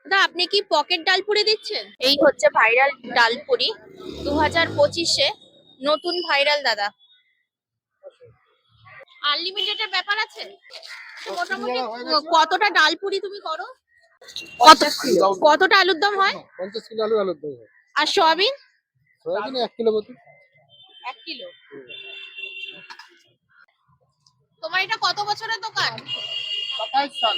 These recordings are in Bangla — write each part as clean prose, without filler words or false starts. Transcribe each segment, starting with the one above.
দাদা আপনি কি পকেট ডালপুরি দিচ্ছেন? এই হচ্ছে ভাইরাল ডালপুরি 2025-এ নতুন ভাইরাল দাদা। আনলিমিটেডের ব্যাপার আছে তো মোটামুটি কতটা ডালপুরি তুমি করো? কত কতটা আলুর দম হয়? 50 কিলো আলুর দম হয়। আর সয়াবিন? সয়াবিন 1 কিলো মতো। 1 কিলো। তোমার এটা কত বছরের দোকান? 27 সাল।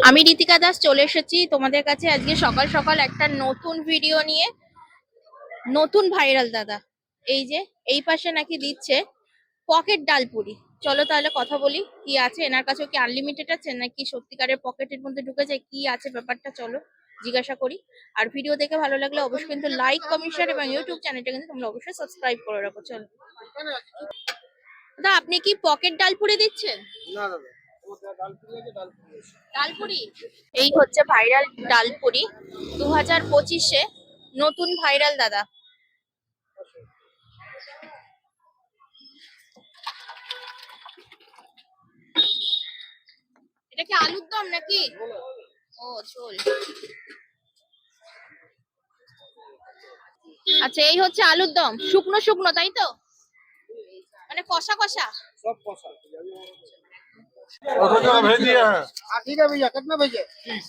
আমি ঋতিকা দাস চলে এসেছি তোমাদের কাছে আজকে সকাল সকাল একটা নতুন ভিডিও নিয়ে। নতুন ভাইরাল দাদা এই যে এই পাশে নাকি দিচ্ছে পকেট ডালপুরি। চলো তাহলে কথা বলি কি আছে এনার কাছে, কি আনলিমিটেড আছে নাকি সত্যিকারের পকেটের মধ্যে ঢুকে যায়, কি আছে ব্যাপারটা চলো জিজ্ঞাসা করি। আর ভিডিও দেখে ভালো লাগলে অবশ্যই কিন্তু লাইক কমেন্ট শেয়ার এবং ইউটিউব চ্যানেলটা কিন্তু তোমরা অবশ্যই সাবস্ক্রাইব করে রাখো। চলো দাদা আপনি কি পকেট ডালপুরি দিচ্ছেন? না দাদা, আমাদের ডালপুরি আছে, ডালপুরি আছে। ডালপুরি এই হচ্ছে ভাইরাল ডালপুরি 2025-এ নতুন ভাইরাল দাদা। এটা কি আলুর দম নাকি? ও ঝোল। আচ্ছা এই হচ্ছে আলুর দম, শুকনো শুকনো তাই তো, মানে কষা কষা? सब कौसा भेज दिया है। हाँ ठीक है भैया, कितना भेजे?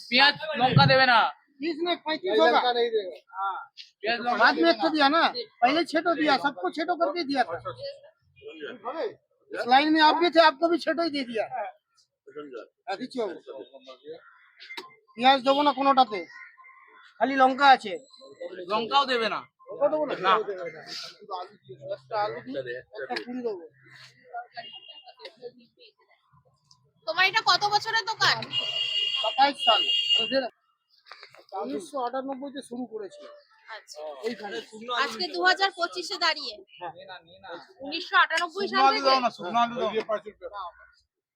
प्याज लौका देवे ना। 30 में 35 होगा। नहीं देगा। हाँ प्याज लौका बाद में एक तो दिया ना, पहले छेटो दिया, सबको छेटो करके दिया था। इस लाइन में आप भी थे, आपको भी छेटो ही दे दिया। দিচ্ছি বাবু। পেঁয়াজ দেবো না কোনোটাতে, খালি লঙ্কা আছে। লঙ্কাও দেবে না। লঙ্কা দেবো না? না। একটা আলু দিই, একটা পুরি দেবো। তোমার এটা কত বছরের দোকান? 27 সাল। 1998-তে শুরু করেছি আচ্ছা ওইখানে। আজকে 2025-এ দাঁড়িয়ে 1998 সাল থেকে দাও না, শুকনো আলু দাও।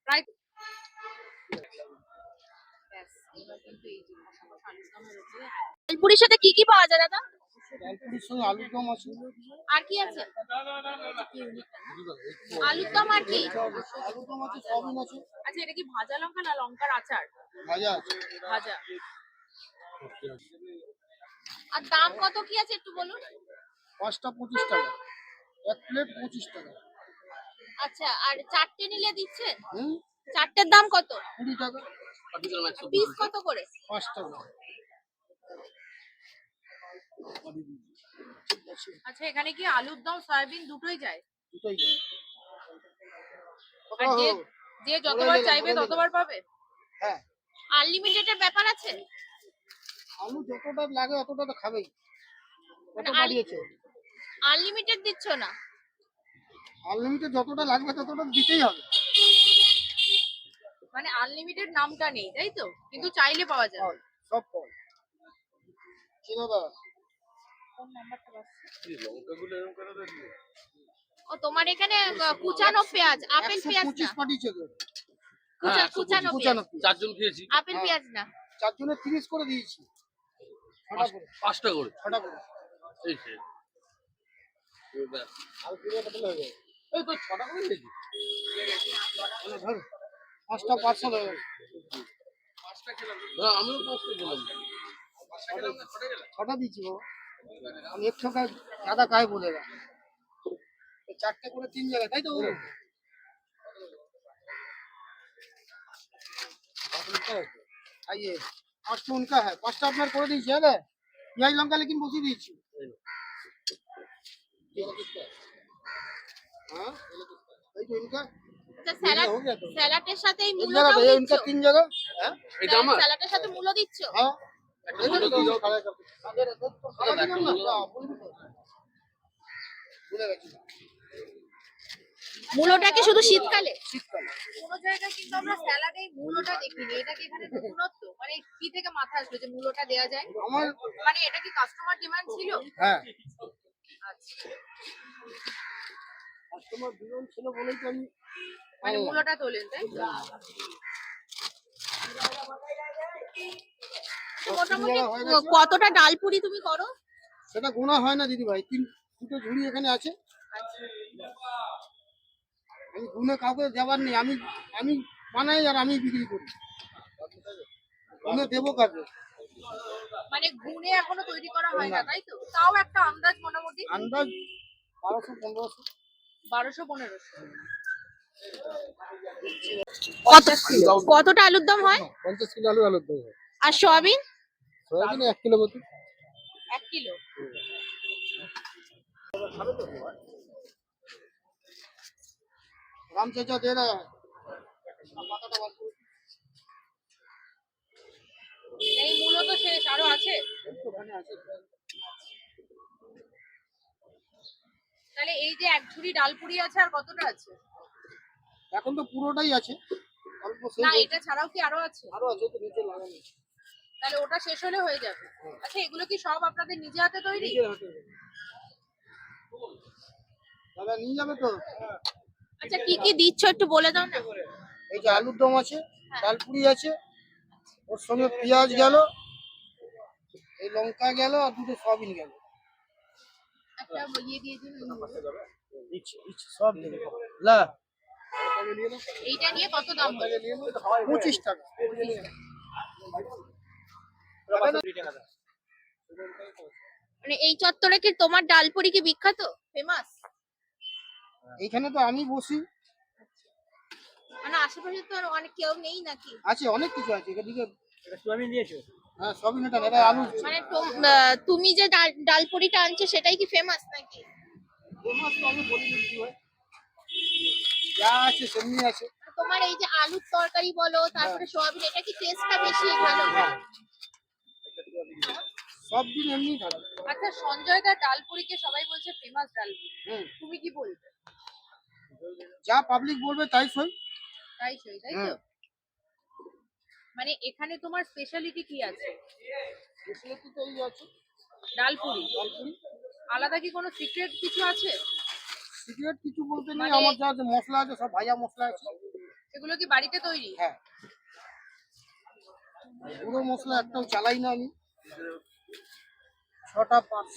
প্রায় ডালপুরির সাথে কি কি পাওয়া যায় দাদা? ডালপুরির সঙ্গে আলুর দম আছে। আর কি আছে? আলুর দম আর কি? আলুর দম আছে, সয়াবিন আছে, আচ্ছা এটা কি ভাজা লঙ্কা না লঙ্কার আচার? ভাজা আছে। ভাজা। আর দাম কত কি আছে একটু বলুন। 5টা 25 টাকা, এক প্লেট 25 টাকা। আচ্ছা আর চারটে নিলে দিচ্ছেন? হুম, চারটের দাম কত? 20 টাকা। পিস কত করে? 5 টাকা। আচ্ছা এখানে কি আলুর দম সয়াবিন দুটোই যায়? দুটোই আর যে যে যতবার চাইবে ততবার পাবে? হ্যাঁ, আনলিমিটেডের ব্যাপার আছে? আলু যতটা লাগে অতটা তো খাবেই। কত মানে বাড়িয়েছে? আনলিমিটেড দিচ্ছ না? আনলিমিটেড যতটা লাগবে ততটা দিতেই হবে। মানে আনলিমিটেড নামটা নেই তাই তো, কিন্তু চাইলে পাওয়া যায়। হয়, সব পাওয়া যায়। চিনো দাদা? কোন নাম্বারটা বাজছে? ও তোমার এখানে কুচানো পেঁয়াজ, আপেল পেঁয়াজ না? 125 পাঠিয়েছে তো। কুচানো পেঁয়াজ, চারজন খেয়েছি। আপেল পেঁয়াজ না? চারজনের 30 করে দিয়েছি। 6টা করে, 5টা করে। 6টা করে। এই সে। আর কিলো কাটলে হয়ে যাবে। এই তো 6টা করে দিয়েছি। মানে ধর 5টা পার্সেল হয়ে গেল। না আমিও 5টা খেলাম। 6টা দিয়েছি বাবা। আমি 1 টাকা ज्यादा काहे बोलेगा? 4टे করে 3 জায়গায়, তাই তো? आइए 5টা उनका है, 5টা আপনার করে দিয়েছি। হ্যাঁ পেঁয়াজ লঙ্কা लेकिन বসিয়ে দিয়েছি। हाँ এই তো इनका আচ্ছা স্যালাড, हो गया तो স্যালাডের সাথে এই एक মূলোটাও जगह भैया দিচ্ছ? इनका 3 जगह। हाँ এটা আমার। স্যালাডের সাথে মূলো দিচ্ছ? हाँ इधर तो खड़ा कर अगर तो खड़ा कर ना भूले गए মূলোটা কি শুধু শীতকালে? শীতকালে। কোন জায়গায় কিন্তু আমরা স্যালাডে মূলোটা দেখিনি, এটা কি এখানে নতুনত্ব? মানে কি থেকে মাথা আসলো যে মূলোটা দেয়া যায়? আমার মানে এটা কি কাস্টমার ডিমান্ড ছিল? হ্যাঁ আচ্ছা কাস্টমার বিরল ছিল বলেই তো আমি মানে মূলোটা তোলেন তাই তো? তো মোটামুটি কতটা ডালপুরি তুমি করো? সেটা গোনা হয় না দিদি ভাই। দুটো ঝুড়ি এখানে আছে, আচ্ছা আমি গুনে কাউকে দেওয়ার নেই। আমি আমি বানাই আর আমি বিক্রি করি। আমি দেবো কাকে? মানে গুনে এখনো তৈরি করা হয় না, তাই তো? তাও একটা আন্দাজ মোটামুটি আন্দাজ 1200-1500। 1200-1500। কতটা আলুর দম হয়? 50 কিলো আলুর দম হয়। আর সয়াবিন? সয়াবিন 1 কিলো মতো। 1 কিলো। রাম চাচা দে না। এই মূলত শেষ, আরো আছে? তাহলে এই যে এক ঝুড়ি ডালপুরি আছে, আর কতটা আছে? এখন তো পুরোটাই আছে, অল্প শেষ না, হয়েছে। এটা ছাড়াও কি আরো আছে? আরো আছে তো নিচে লাগানো। তাহলে ওটা শেষ হলে হয়ে যাবে। আচ্ছা, এগুলো কি সব আপনাদের নিজে হাতে তৈরি? নিজের হাতে। দাদা নিয়ে যাবে তো? আচ্ছা, কি কি দিচ্ছ একটু বলে দাও না। এই যে আলুর দম আছে, ডালপুরি আছে, ওর সঙ্গে পেঁয়াজ গেল, এই লঙ্কা গেল, আর দুটো সয়াবিন গেল। একটা ইয়ে দিয়ে দিন। দিচ্ছি দিচ্ছি সব দেবে। লা এইটা নিয়ে কত দাম হবে? 25 টাকা। মানে এই চত্বরে কি তোমার ডালপুরি কি বিখ্যাত, ফেমাস? এইখানে তো আমি বসি। মানে আশেপাশে তো আর অনেক কেউ নেই নাকি? আছে, অনেক কিছু আছে এদিকে। সয়াবিন দিয়েছো? হ্যাঁ সয়াবিন, এটা দাদা আলু। মানে তুমি যে ডালপুরিটা আনছো সেটাই কি ফেমাস নাকি? ফেমাস তো আমি বলি কি হয়, যা আছে সেমনি আছে। তোমার এই যে আলুর তরকারি বলো, তারপরে সয়াবিন, এটা কি টেস্টটা বেশি ভালো? হ্যাঁ সব দিন এমনি থাকে। আচ্ছা, সঞ্জয় দা ডালপুরিকে সবাই বলছে ফেমাস ডালপুরি, হুম, তুমি কি বলবে? যা পাবলিক বলবে তাই সই। তাই সই, তাই তো? হুম। মানে এখানে তোমার স্পেশালিটি কি আছে? স্পেশালিটি তো এই আছে, ডালপুরি। ডালপুরি। আলাদা কি কোনো সিক্রেট কিছু আছে? সিক্রেট কিছু বলতে নেই, মানে- আমার যা আছে মশলা আছে সব ভাজা মশলা আছে। এগুলো কি বাড়িতে তৈরি? হ্যাঁ, পুরো মশলা একটাও চালাই না আমি। 6টা পার্টস।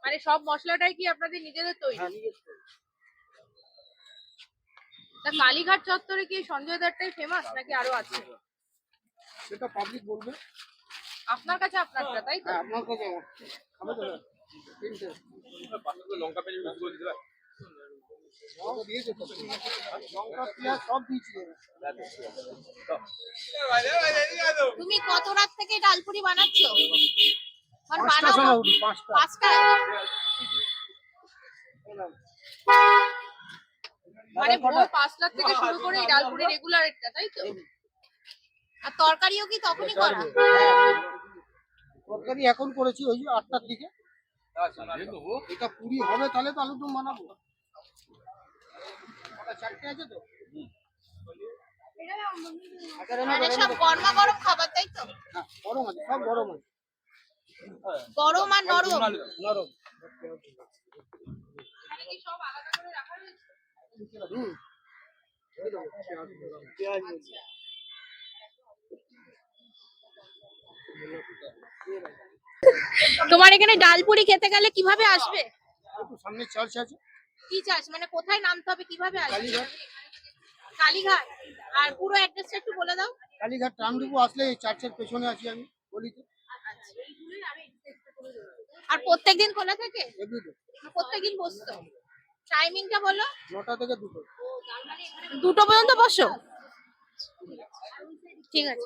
মানে সব মশলাটাই কি আপনাদের নিজেদের তৈরি? হ্যাঁ নিজের তৈরি। তা কালীঘাট চত্বরে কি সঞ্জয় দারটাই ফেমাস নাকি আরো আছে? সেটা পাবলিক বলবে। আপনার কাছে আপনারটা, তাই তো? হ্যাঁ আপনার কাছে আমার। খাবে তো? তিনটে। লঙ্কা পেঁয়াজ মিক্স করে দিতে পারে? সব দিয়েছে তো। লঙ্কা পেঁয়াজ সব দিয়েছি। তুমি কত রাত থেকে ডালপুরি বানাচ্ছ? মানে 5টার বানাও সময় উঠি, 5টা। 5টায়? মানে ভোর 5টা থেকে শুরু করে এই ডালপুরি রেগুলার একটা, তাই তো? আর তরকারিও কি তখনই করা? তরকারি এখন করেছি ওই যে 8টার দিকে। এটা পুরি হবে তাহলে তো আলুর দম বানাবো। ওটা 4টে আছে তো। মানে সব গরমা গরম খাবার, তাই তো? হ্যাঁ গরম আছে, সব গরম আছে। গরম আর নরম। নরম। এখানে কি সব আলাদা করে রাখা রয়েছে? হুম। পেঁয়াজ আচ্ছা। তোমার এখানে ডালপুরি খেতে গেলে কিভাবে আসবে? একটু সামনে চার্চ আছে। কি চাস, মানে কোথায় নামতে হবে, কিভাবে আসবে? কালীঘাট। কালীঘাট। আর পুরো অ্যাড্রেসটা একটু বলে দাও। কালীঘাট ট্রাম ডিপো আসলে এই চার্চের পেছনে আছি আমি, গলিতে। আর প্রত্যেকদিন খোলা থাকে? এভরিডে। প্রত্যেকদিন বসতো? টাইমিংটা বলো। 9টা থেকে 2টো। 2টো পর্যন্ত বসো? ঠিক আছে।